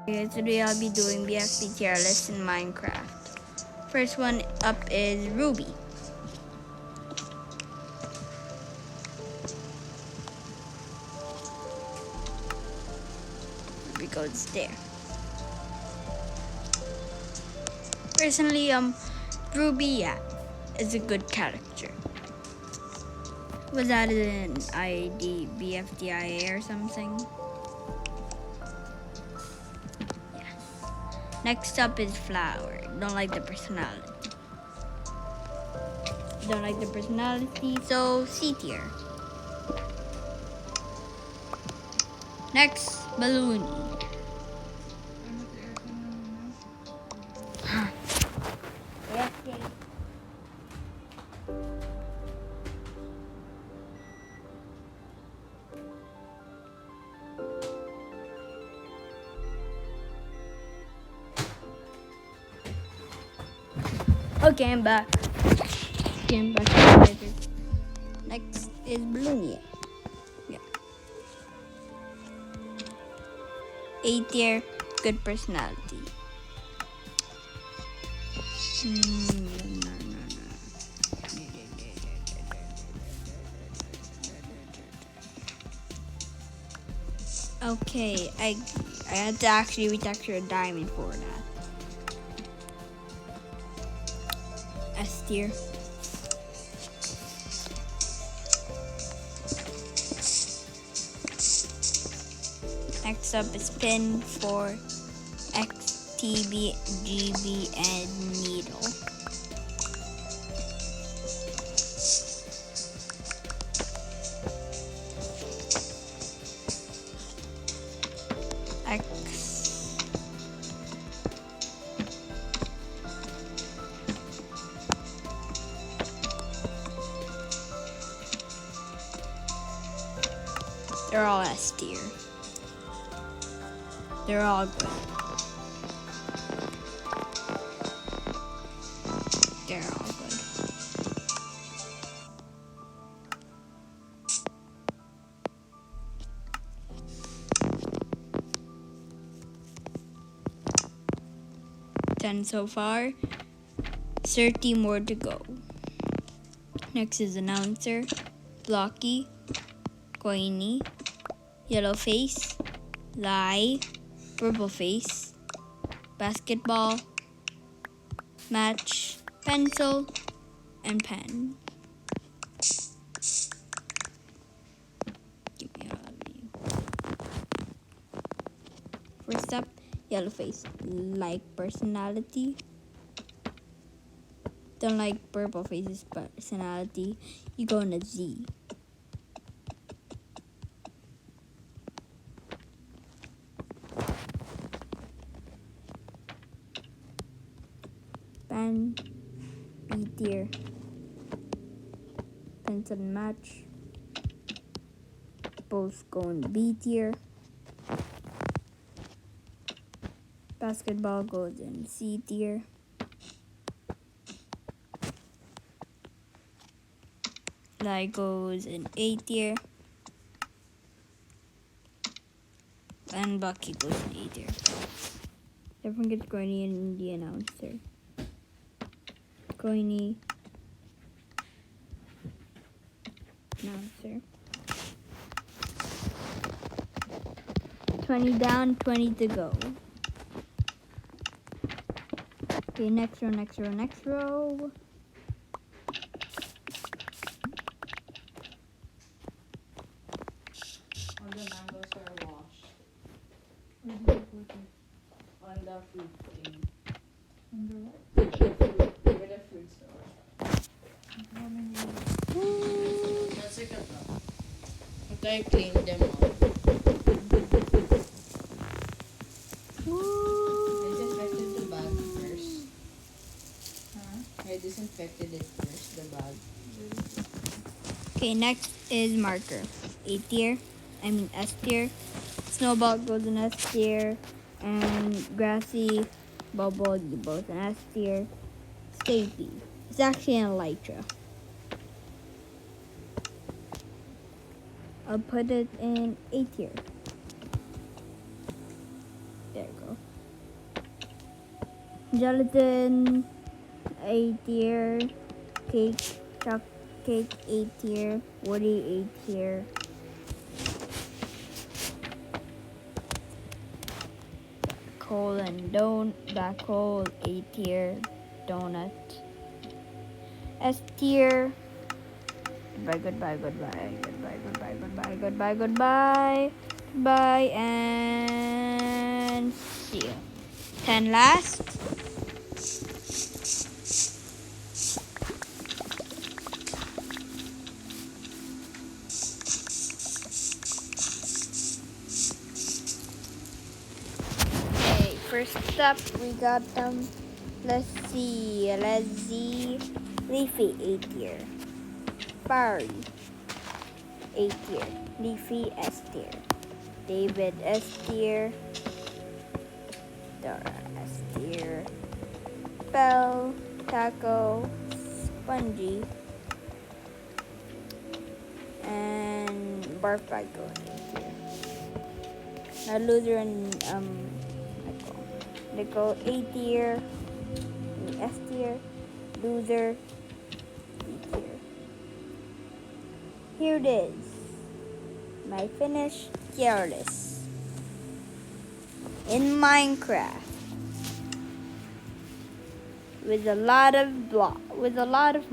Okay, today I'll be doing BFB tier list in Minecraft. First one up is Ruby. Ruby goes there. Personally, Ruby, is a good character. Was added in ID BFDIA or something. Next up is Flower. Don't like the personality. So C tier. Next, Balloony. Okay, I'm back. Next is Balloony. Yeah. A tier, good personality. Okay, I had to actually retexture a diamond for that. S tier. Next up is Pin for X, TB, GB, and Needle. X. They're all S tier. They're all good. They're all good. Ten so far. 30 more to go. Next is Announcer, Blocky, Coiny, Yellow Face, Lie, Purple Face, Basketball, Match, Pencil, and Pen. Give me all of you. First up, Yellow Face. Like personality. Don't like Purple Face's personality. You go in a Z. Pen, B tier. Pencil Match. Both go in B tier. Basketball goes in C tier. Lie goes in A tier. And Bucky goes in A tier. Don't forget Coiny and the Announcer. Coiny, Announcer. 20 down, 20 to go. Okay, next row. All the mangoes are washed. Where did you put it? On the fruit thing. On the what? Where the fruit store. How many? That's like a drop. After I cleaned them all. I disinfected the bag first. Huh? I disinfected it first, the bag. Okay, next is Marker. S tier. Snowball goes in S tier. And Grassy, Bubble, both in S tier. Stapy. It's actually an Elytra. I'll put it in A tier. There you go. Gelatin, A tier. Cake, A tier. Woody, A tier. Black hole, A tier. Donut, S tier. Goodbye, and see you. 10 last. Okay, first up we got them. Let's see. Leafy, A tier. Barry, A tier. Leafy, S tier. David, S tier. Dora, S tier. Bell, Taco, Spongy, and Barfago, A tier. Now Loser and Nicole, A tier. S tier. Loser, B tier. Here it is. My finish tier list. In Minecraft. With a lot of